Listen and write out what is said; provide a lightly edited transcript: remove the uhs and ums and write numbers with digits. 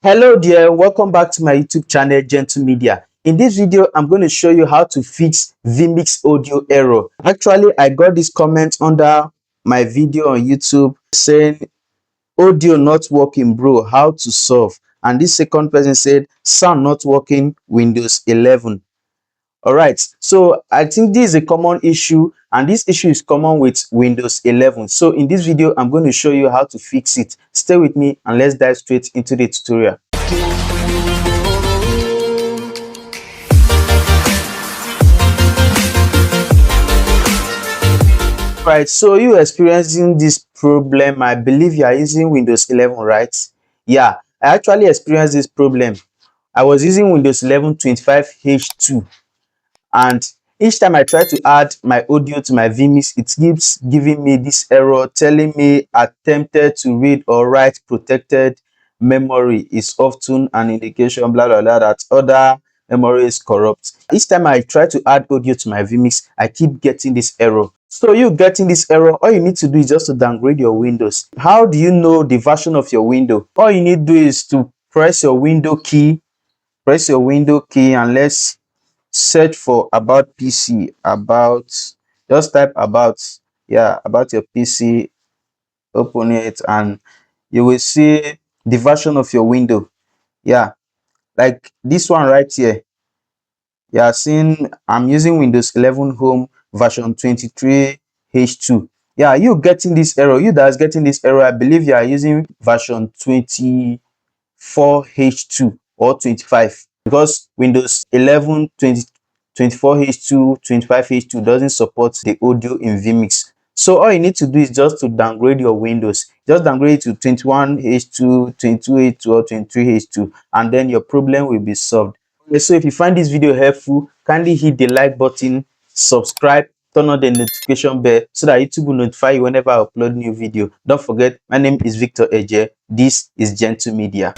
Hello there, welcome back to my YouTube channel GentleMedia. In this video, I'm going to show you how to fix vMixAudio error. Actually, I got this comment under my video on YouTube saying audio not working bro, how to solve? And this second person said sound not working, Windows 11. All right, so I think this is a common issue, and this issue is common with Windows 11. So in this video, I'm going to show you how to fix it. Stay with me and let's dive straight into the tutorial. Right, so you experiencing this problem. I believe you are using Windows 11, right? Yeah, I actually experienced this problem. I was using Windows 11 25H2, and each time I try to add my audio to my vMix, it keeps giving me this error telling me attempted to read or write protected memory is often an indication blah blah blah that other memory is corrupt. Each time I try to add audio to my vMix, I keep getting this error. So you getting this error, all you need to do is just to downgrade your Windows. How do you know the version of your window? All you need to do is to press your window key, and let's search for about PC. About, just type about, yeah, about your PC, open it, and you will see the version of your window. Yeah, like this one right here. You are seeing I'm using Windows 11 Home version 23H2. Yeah, you getting this error, you that's getting this error, I believe you are using version 24H2 or 25, because Windows 11 24H2 25H2 doesn't support the audio in vMix. So all you need to do is just to downgrade your Windows. Just downgrade it to 21H2, 22H2 or 23H2, and then your problem will be solved. Okay, so if you find this video helpful, kindly hit the like button, subscribe, turn on the notification bell so that YouTube will notify you whenever I upload new video. Don't forget, my name is Victor Eje. This is GentleMedia.